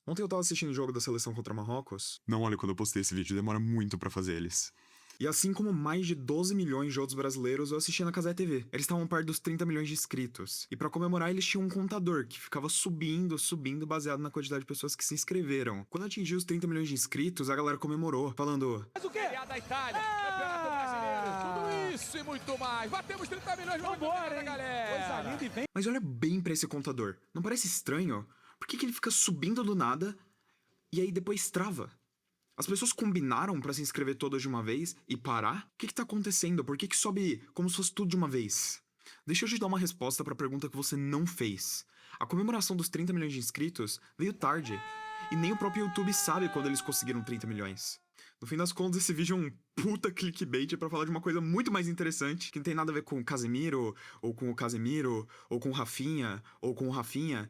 Ontem eu tava assistindo o jogo da seleção contra Marrocos. Não olha, quando eu postei esse vídeo, demora muito pra fazer eles. E assim como mais de 12 milhões de outros brasileiros, eu assistia na Cazé TV. Eles estavam perto dos 30 milhões de inscritos. E pra comemorar, eles tinham um contador que ficava subindo, baseado na quantidade de pessoas que se inscreveram. Quando atingiu os 30 milhões de inscritos, a galera comemorou, falando: Mas o quê? Da Itália, Campeonato Brasileiro, tudo isso e muito mais. Batemos 30 milhões, vamos embora, galera. Coisa linda e vem. Mas olha bem pra esse contador. Não parece estranho? Por que ele fica subindo do nada e aí depois trava? As pessoas combinaram pra se inscrever todas de uma vez e parar? O que tá acontecendo? Por que sobe como se fosse tudo de uma vez? Deixa eu te dar uma resposta pra pergunta que você não fez. A comemoração dos 30 milhões de inscritos veio tarde. E nem o próprio YouTube sabe quando eles conseguiram 30 milhões. No fim das contas, esse vídeo é um puta clickbait pra falar de uma coisa muito mais interessante, que não tem nada a ver com o Casemiro, ou com o Casemiro, ou com o Rafinha, ou com o Rafinha.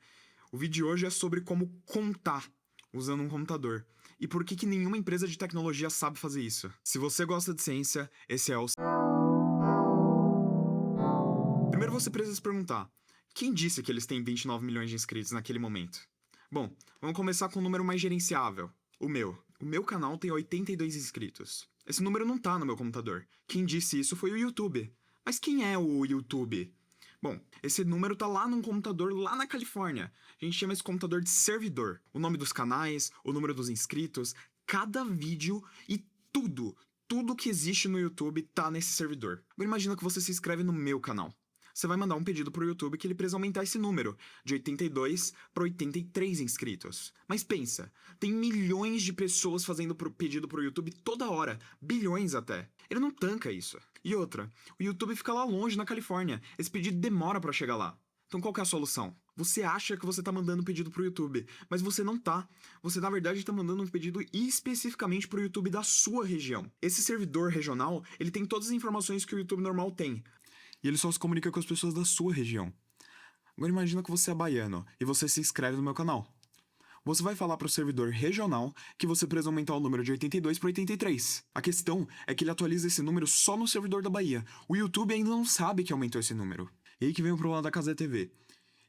O vídeo de hoje é sobre como contar usando um computador. E por que nenhuma empresa de tecnologia sabe fazer isso? Se você gosta de ciência, esse é o... Primeiro você precisa se perguntar: quem disse que eles têm 29 milhões de inscritos naquele momento? Bom, vamos começar com um número mais gerenciável. O meu. O meu canal tem 82 inscritos. Esse número não tá no meu computador. Quem disse isso foi o YouTube. Mas quem é o YouTube? Bom, esse número tá lá num computador lá na Califórnia. A gente chama esse computador de servidor. O nome dos canais, o número dos inscritos, cada vídeo e tudo que existe no YouTube tá nesse servidor. Agora imagina que você se inscreve no meu canal. Você vai mandar um pedido pro YouTube que ele precisa aumentar esse número, de 82 para 83 inscritos. Mas pensa, tem milhões de pessoas fazendo pedido pro YouTube toda hora, bilhões até. Ele não tanca isso. E outra, o YouTube fica lá longe na Califórnia, esse pedido demora pra chegar lá. Então qual que é a solução? Você acha que você tá mandando um pedido pro YouTube, mas você não tá. Você na verdade tá mandando um pedido especificamente pro YouTube da sua região. Esse servidor regional, ele tem todas as informações que o YouTube normal tem. E ele só se comunica com as pessoas da sua região. Agora imagina que você é baiano e você se inscreve no meu canal. Você vai falar para o servidor regional que você precisa aumentar o número de 82 para 83. A questão é que ele atualiza esse número só no servidor da Bahia. O YouTube ainda não sabe que aumentou esse número. E aí que vem o problema da Cazé TV.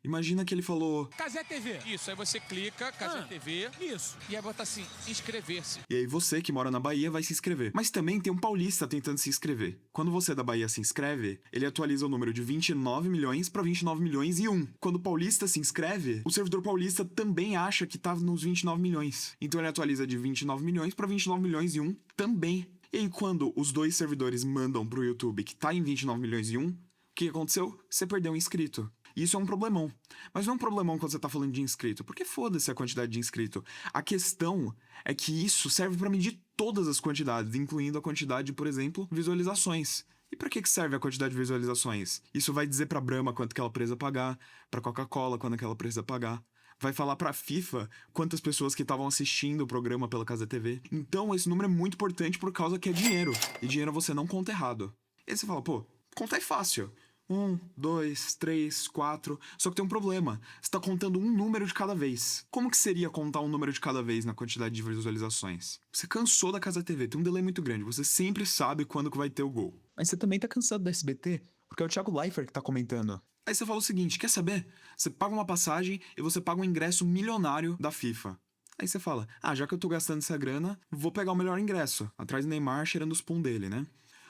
Imagina que ele falou: Cazé TV. Isso, aí você clica, Cazé TV. Isso. E aí bota assim, inscrever-se. E aí você que mora na Bahia vai se inscrever. Mas também tem um paulista tentando se inscrever. Quando você da Bahia se inscreve, ele atualiza o número de 29 milhões para 29 milhões e 1. Quando o paulista se inscreve, o servidor paulista também acha que tá nos 29 milhões. Então ele atualiza de 29 milhões para 29 milhões e 1 também. E aí quando os dois servidores mandam pro YouTube que tá em 29 milhões e 1, o que aconteceu? Você perdeu um inscrito. Isso é um problemão. Mas não é um problemão quando você tá falando de inscrito, porque foda-se a quantidade de inscrito. A questão é que isso serve pra medir todas as quantidades, incluindo a quantidade de, por exemplo, visualizações. E pra que serve a quantidade de visualizações? Isso vai dizer pra Brahma quanto que ela precisa pagar, pra Coca-Cola quanto que ela precisa pagar. Vai falar pra FIFA quantas pessoas que estavam assistindo o programa pela Cazé TV. Então esse número é muito importante por causa que é dinheiro. E dinheiro você não conta errado. E aí você fala, pô, contar é fácil. 1, 2, 3, 4. Só que tem um problema. Você tá contando um número de cada vez. Como que seria contar um número de cada vez na quantidade de visualizações? Você cansou da Cazé TV, tem um delay muito grande. Você sempre sabe quando que vai ter o gol. Mas você também tá cansado da SBT, porque é o Thiago Leifert que tá comentando. Aí você fala o seguinte, quer saber? Você paga uma passagem e você paga um ingresso milionário da FIFA. Aí você fala, já que eu tô gastando essa grana, vou pegar o melhor ingresso. Atrás do Neymar, cheirando os pum dele, né?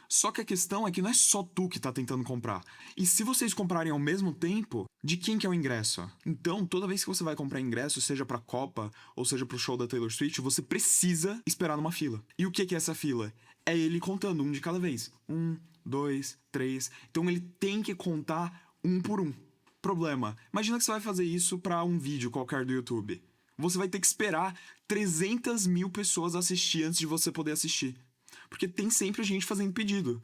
Só que a questão é que não é só tu que tá tentando comprar. E se vocês comprarem ao mesmo tempo, de quem que é o ingresso? Então, toda vez que você vai comprar ingresso, seja pra Copa ou seja pro show da Taylor Swift, você precisa esperar numa fila. E o que é essa fila? É ele contando um de cada vez. 1, 2, 3. Então ele tem que contar um por um. Problema. Imagina que você vai fazer isso pra um vídeo qualquer do YouTube. Você vai ter que esperar 300 mil pessoas assistir antes de você poder assistir. Porque tem sempre gente fazendo pedido.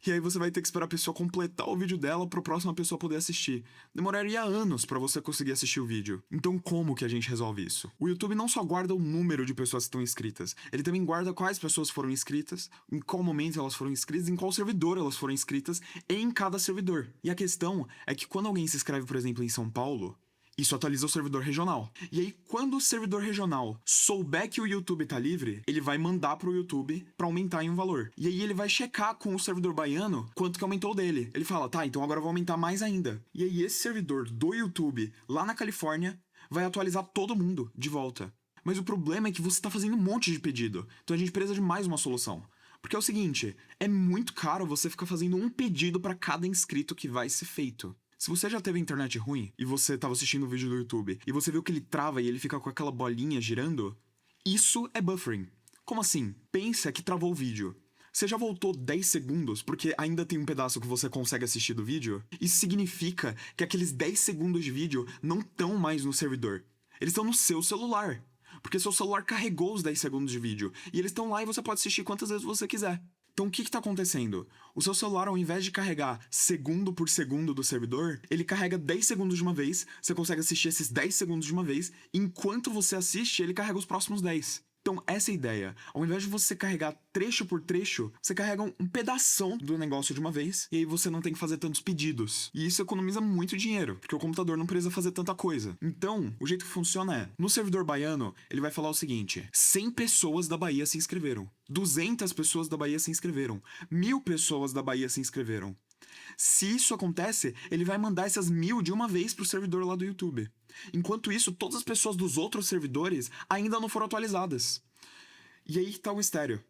E aí você vai ter que esperar a pessoa completar o vídeo dela para a próxima pessoa poder assistir. Demoraria anos para você conseguir assistir o vídeo. Então como que a gente resolve isso? O YouTube não só guarda o número de pessoas que estão inscritas, ele também guarda quais pessoas foram inscritas, em qual momento elas foram inscritas, em qual servidor elas foram inscritas, em cada servidor. E a questão é que quando alguém se inscreve, por exemplo, em São Paulo, isso atualiza o servidor regional. E aí, quando o servidor regional souber que o YouTube tá livre, ele vai mandar pro YouTube pra aumentar em um valor. E aí ele vai checar com o servidor baiano quanto que aumentou dele. Ele fala, tá, então agora eu vou aumentar mais ainda. E aí esse servidor do YouTube, lá na Califórnia, vai atualizar todo mundo de volta. Mas o problema é que você tá fazendo um monte de pedido, então a gente precisa de mais uma solução. Porque é o seguinte, é muito caro você ficar fazendo um pedido pra cada inscrito que vai ser feito. Se você já teve internet ruim e você tava assistindo o vídeo do YouTube e você viu que ele trava e ele fica com aquela bolinha girando, isso é buffering. Como assim? Pensa que travou o vídeo. Você já voltou 10 segundos porque ainda tem um pedaço que você consegue assistir do vídeo? Isso significa que aqueles 10 segundos de vídeo não estão mais no servidor. Eles estão no seu celular. Porque seu celular carregou os 10 segundos de vídeo. E eles estão lá e você pode assistir quantas vezes você quiser. Então o que está acontecendo? O seu celular, ao invés de carregar segundo por segundo do servidor, ele carrega 10 segundos de uma vez, você consegue assistir esses 10 segundos de uma vez, e enquanto você assiste, ele carrega os próximos 10. Então essa é a ideia. Ao invés de você carregar trecho por trecho, você carrega um pedação do negócio de uma vez, e aí você não tem que fazer tantos pedidos. E isso economiza muito dinheiro, porque o computador não precisa fazer tanta coisa. Então, o jeito que funciona é, no servidor baiano, ele vai falar o seguinte: 100 pessoas da Bahia se inscreveram, 200 pessoas da Bahia se inscreveram, 1000 pessoas da Bahia se inscreveram. Se isso acontece, ele vai mandar essas 1000 de uma vez pro servidor lá do YouTube. Enquanto isso, todas as pessoas dos outros servidores ainda não foram atualizadas. E aí tá o mistério.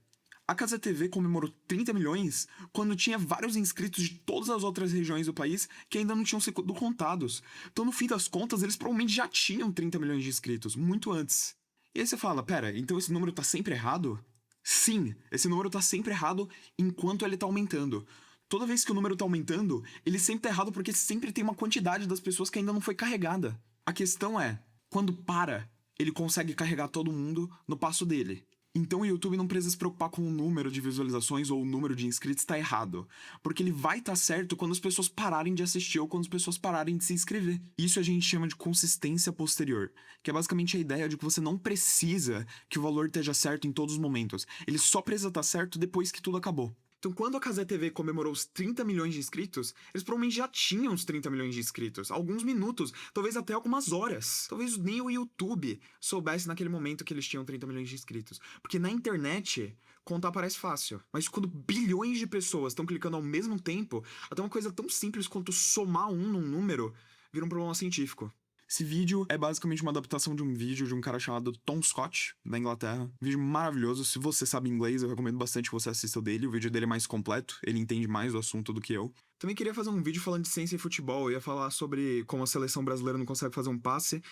A Cazé TV comemorou 30 milhões quando tinha vários inscritos de todas as outras regiões do país que ainda não tinham sido contados. Então, no fim das contas, eles provavelmente já tinham 30 milhões de inscritos, muito antes. E aí você fala, pera, então esse número tá sempre errado? Sim, esse número tá sempre errado enquanto ele tá aumentando. Toda vez que o número tá aumentando, ele sempre tá errado porque sempre tem uma quantidade das pessoas que ainda não foi carregada. A questão é, quando para, ele consegue carregar todo mundo no passo dele. Então o YouTube não precisa se preocupar com o número de visualizações ou o número de inscritos tá errado. Porque ele vai estar certo quando as pessoas pararem de assistir ou quando as pessoas pararem de se inscrever. Isso a gente chama de consistência posterior, que é basicamente a ideia de que você não precisa que o valor esteja certo em todos os momentos. Ele só precisa estar certo depois que tudo acabou. Então, quando a Cazé TV comemorou os 30 milhões de inscritos, eles provavelmente já tinham os 30 milhões de inscritos. Alguns minutos, talvez até algumas horas. Talvez nem o YouTube soubesse naquele momento que eles tinham 30 milhões de inscritos. Porque na internet, contar parece fácil. Mas quando bilhões de pessoas estão clicando ao mesmo tempo, até uma coisa tão simples quanto somar um num número vira um problema científico. Esse vídeo é basicamente uma adaptação de um vídeo de um cara chamado Tom Scott, da Inglaterra. Um vídeo maravilhoso. Se você sabe inglês, eu recomendo bastante que você assista o dele. O vídeo dele é mais completo, ele entende mais do assunto do que eu. Também queria fazer um vídeo falando de ciência e futebol. Eu ia falar sobre como a seleção brasileira não consegue fazer um passe,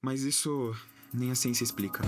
mas isso nem a ciência explica.